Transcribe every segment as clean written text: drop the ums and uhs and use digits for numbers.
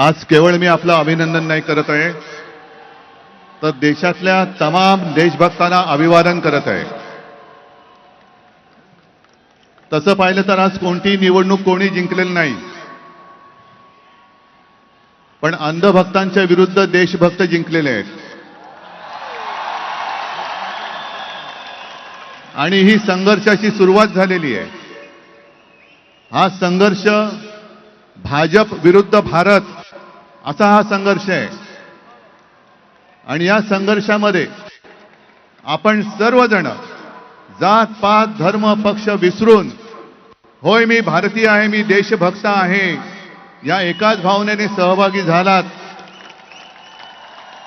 आज केवळ मी आपलं अभिनंदन नाही करत आहे, तर देशातल्या तमाम देशभक्तांना अभिवादन करत आहे. तसं पाहिलं तर आज कोणतीही निवडणूक कोणी जिंकलेली नाही, पण अंधभक्तांच्या विरुद्ध देशभक्त जिंकलेले आहेत. आणि ही संघर्षाची सुरुवात झालेली आहे. हा संघर्ष भाजप विरुद्ध भारत असा हा संघर्ष आहे. आणि या संघर्षामध्ये आपण सर्वजण जात पात धर्म पक्ष विसरून, होय मी भारतीय आहे, मी देशभक्त आहे, या एकाच भावनेने सहभागी झालात.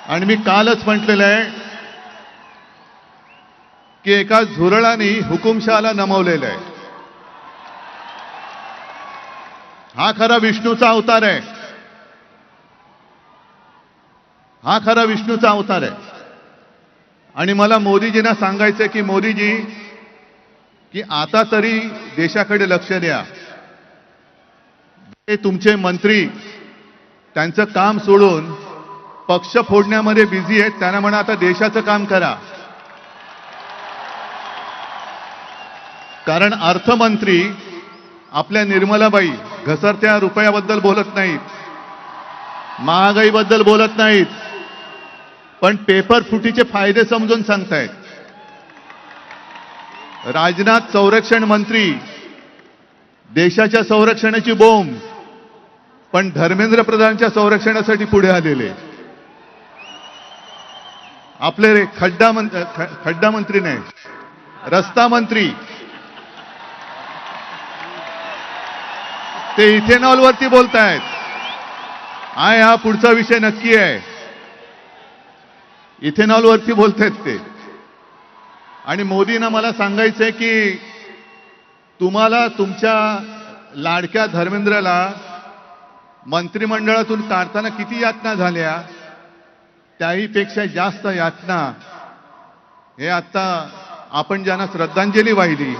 आणि मी कालच म्हटलेलं आहे की एका झुरळाने हुकुमशहाला नमवलेलं आहे. हा खरा विष्णूचा अवतार आहे. हा खरा विष्णूचा अवतार आहे. आणि मला मोदीजींना सांगायचंय की मोदीजी, की आता तरी देशाकडे लक्ष द्या. ते तुमचे मंत्री त्यांचं काम सोडून पक्ष फोडण्यामध्ये बिझी आहेत, त्यांना म्हणा आता देशाचं काम करा. कारण अर्थमंत्री आपल्या निर्मलाबाई घसरत्या रुपयाबद्दल बोलत नाहीत, महागाईबद्दल बोलत नाहीत, पण पेपर फुटीचे फायदे समजून सांगतायत. राजनाथ संरक्षण मंत्री देशाच्या संरक्षणाची बोंब, पण धर्मेंद्र प्रधानच्या संरक्षणासाठी पुढे आलेले. आपले खड्डा मंत्री नाही, रस्ता मंत्री, ते इथेनॉलवरती बोलतायत. हा पुढचा विषय नक्की आहे. इथेनॉलवरती बोलतायत ते. आणि मोदींना मला सांगायचंय की तुम्हाला तुमच्या लाडक्या धर्मेंद्रला मंत्रिमंडळातून काढताना किती यातना झाल्या, त्याहीपेक्षा जास्त यातना हे आता आपण ज्यांना श्रद्धांजली वाहिली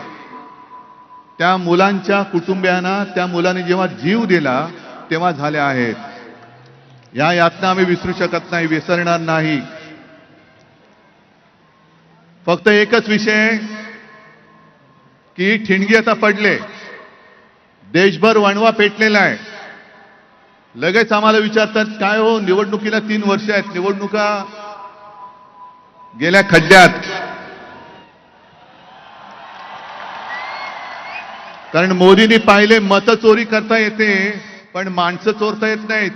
त्या मुलांच्या कुटुंबियांना, त्या मुलांनी जेव्हा जीव दिला तेव्हा झाल्या आहेत. या यातना आम्ही विसरू शकत नाही, विसरणार नाही. फक्त एकच विषय की ठिणगी आता पडले, देशभर वणवा पेटलेला आहे. लगेच आम्हाला विचारतात काय हो, निवडणुकीला 3 वर्ष आहेत, निवडणुका गेल्या खड्ड्यात. कारण मोदींनी पाहिले मत चोरी करता येते, पण माणसं चोरता येत नाहीत,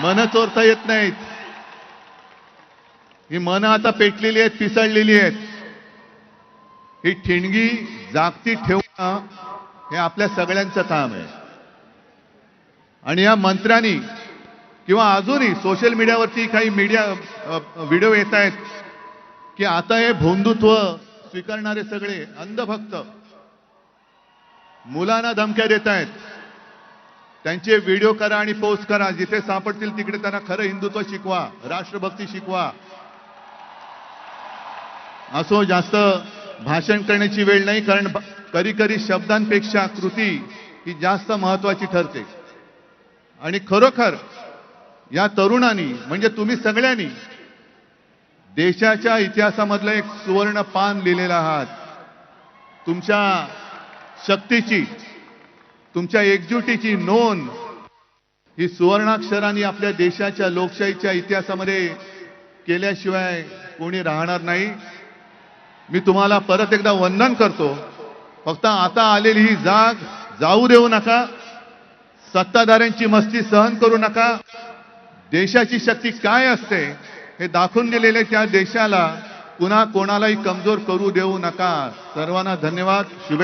मन चोरता येत नाहीत. ही मनं आता पेटलेली आहेत, पिसळलेली आहेत. ही ठिणगी जागती ठेवणं हे आपल्या सगळ्यांचं काम आहे. आणि या मंत्र्यांनी किंवा अजूनही सोशल मीडियावरती काही व्हिडिओ येत आहेत की आता हे भोंदुत्व स्वीकारणारे सगळे अंधभक्त मुलांना धमक्या देत आहेत. त्यांचे व्हिडिओ करा आणि पोस्ट करा, जिथे सापडतील तिकडे त्यांना खरं हिंदुत्व शिकवा, राष्ट्रभक्ती शिकवा. असो, जास्त भाषण करण्याची वेळ नाही, कारण कधी कधी शब्दांपेक्षा कृती ही जास्त महत्वाची ठरते. आणि खरोखर या तरुणांनी म्हणजे तुम्ही सगळ्यांनी देशाच्या इतिहासामधलं एक सुवर्ण पान लिहिलेलं आहात. तुमच्या शक्तीची, तुमच्या एकजुटीची नोंद ही सुवर्णाक्षरांनी आपल्या देशाच्या लोकशाहीच्या इतिहासामध्ये केल्याशिवाय कोणी राहणार नाही. मी तुम्हाला परत एकदा वंदन करतो. फक्त आता आलेली ही जाग जाऊ देऊ नका, सत्ताधाऱ्यांची मस्ती सहन करू नका. देशाची शक्ती काय असते हे दाखवून दिलेले त्या देशाला पुन्हा कोणालाही कमजोर करू देऊ नका. सर्वांना धन्यवाद. शुभेच्छा.